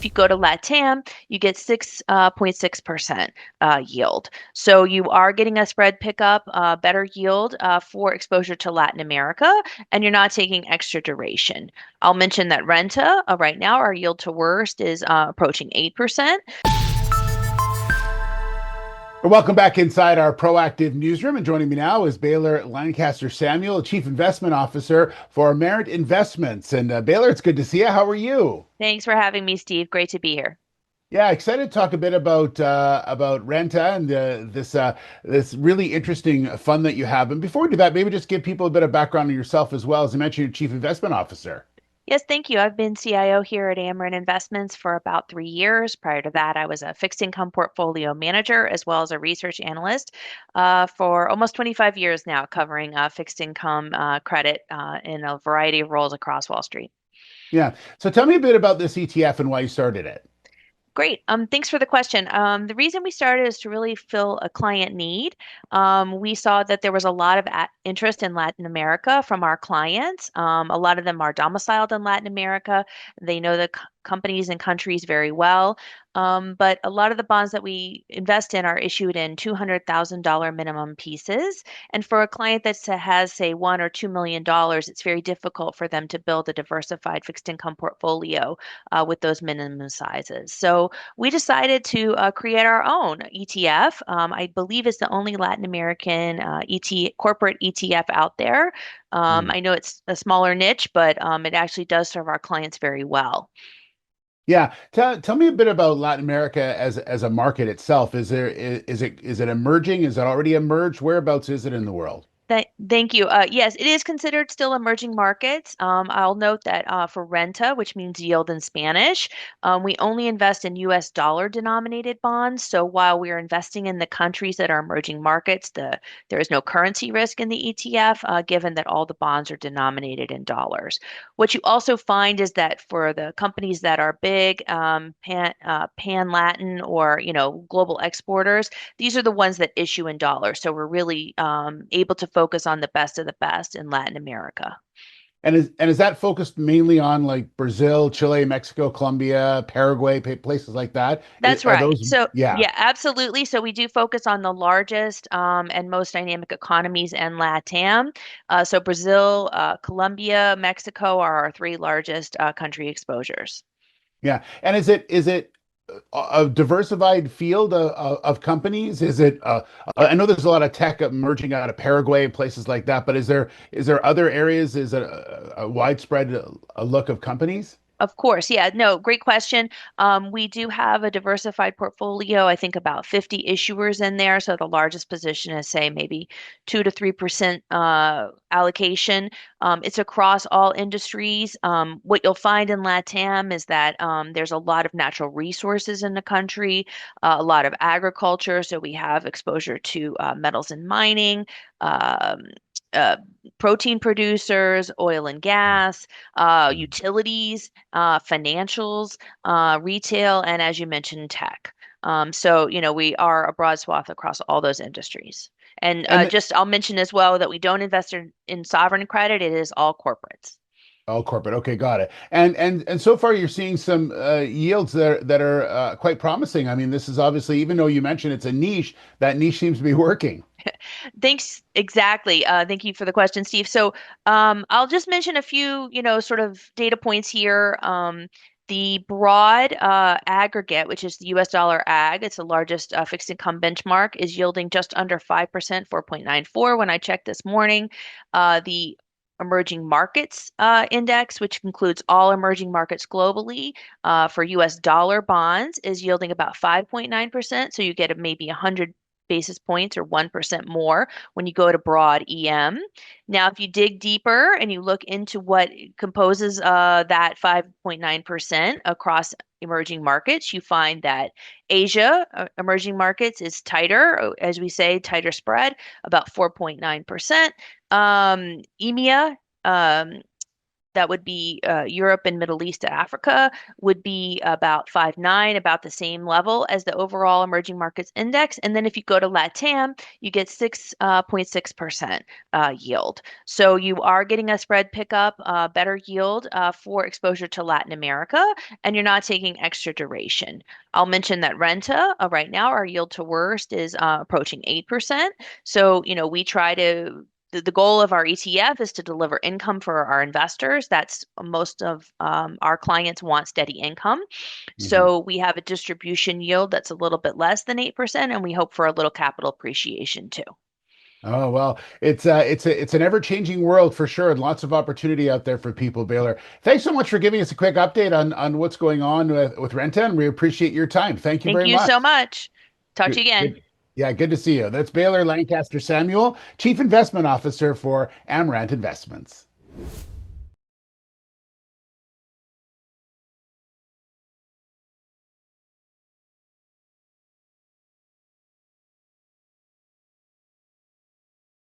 you go to LATAM, you get 6.6% yield. So you are getting a spread pickup, better yield for exposure to Latin America, and you're not taking extra duration. I'll mention that Renta right now, our yield to worst is approaching 8%. Welcome back inside our proactive newsroom. And joining me now is Baylor Lancaster-Samuel, Chief Investment Officer for Amerant Investments. And Baylor, it's good to see you. How are you? Thanks for having me, Steve. Great to be here. Yeah, excited to talk a bit about Renta and this really interesting fund that you have. And before we do that, maybe just give people a bit of background on yourself as well. As I mentioned, you're Chief Investment Officer. Yes, thank you. I've been CIO here at Amerant Investments for about 3 years. Prior to that, I was a fixed income portfolio manager as well as a research analyst for almost 25 years now, covering fixed income credit in a variety of roles across Wall Street. Yeah. So tell me a bit about this ETF and why you started it. Great. Thanks for the question. The reason we started is to really fill a client need. We saw that there was a lot of interest in Latin America from our clients. A lot of them are domiciled in Latin America. They know the companies and countries very well. But a lot of the bonds that we invest in are issued in $200,000 minimum pieces. And for a client that has, say, $1 or $2 million, it's very difficult for them to build a diversified fixed income portfolio with those minimum sizes. So we decided to create our own ETF. I believe it's the only Latin American corporate ETF out there. Hmm. I know it's a smaller niche, but it actually does serve our clients very well. Yeah, tell me a bit about Latin America as a market itself. Is it emerging? Is it already emerged? Whereabouts is it in the world? Thank you. Yes, it is considered still emerging markets. I'll note that for renta, which means yield in Spanish, we only invest in US dollar denominated bonds. So while we are investing in the countries that are emerging markets, there is no currency risk in the ETF, given that all the bonds are denominated in dollars. What you also find is that for the companies that are big, pan Latin or global exporters, these are the ones that issue in dollars. So we're really able to focus on the best of the best in Latin America. And is that focused mainly on like Brazil, Chile, Mexico, Colombia, Paraguay, places like that? That's Are right. those? So, Yeah. yeah, absolutely. So we do focus on the largest and most dynamic economies in LATAM. So Brazil, Colombia, Mexico are our three largest country exposures. Yeah. And is it a diversified field of companies? Is it I know there's a lot of tech emerging out of Paraguay and places like that, but is there other areas? Is it a widespread look of companies? Of course. Yeah. No, great question. We do have a diversified portfolio. I think about 50 issuers in there. So the largest position is, say, maybe 2 to 3% allocation. It's across all industries. What you'll find in LATAM is that there's a lot of natural resources in the country, a lot of agriculture. So we have exposure to metals and mining. Um, uh, Protein producers, oil and gas, utilities, financials, retail, and as you mentioned, tech. So, we are a broad swath across all those industries. And And I'll mention as well that we don't invest in sovereign credit. It is all corporates. all corporate. Okay, got it. And so far you're seeing some yields that are quite promising. I mean, this is obviously, even though you mentioned it's a niche, that niche seems to be working. Thanks. Exactly. Thank you for the question, Steve. So I'll just mention a few, sort of data points here. The broad aggregate, which is the US dollar ag, it's the largest fixed income benchmark, is yielding just under 5%, 4.94 when I checked this morning. The emerging markets index, which includes all emerging markets globally, for US dollar bonds, is yielding about 5.9%. So you get maybe 100 basis points or 1% more when you go to broad EM. Now, if you dig deeper and you look into what composes that 5.9% across emerging markets, you find that Asia, emerging markets, is tighter, as we say, tighter spread, about 4.9%. EMEA, that would be Europe and Middle East to Africa, would be about 5.9, about the same level as the overall emerging markets index. And then if you go to LATAM, you get 6.6% yield. So you are getting a spread pickup, better yield for exposure to Latin America, and you're not taking extra duration. I'll mention that Renta right now, our yield to worst is approaching 8%. So, we try to the goal of our ETF is to deliver income for our investors. That's most of our clients want steady income. Mhm. So we have a distribution yield that's a little bit less than 8%, and we hope for a little capital appreciation too. Oh well, it's an ever-changing world for sure, and lots of opportunity out there for people, Baylor. Thanks so much for giving us a quick update on what's going on with Renta, and we appreciate your time. Thank you Thank very you so much. much. Talk to Good, you again. good. Yeah, good to see you. That's Baylor Lancaster-Samuel, Chief Investment Officer for Amerant Investments.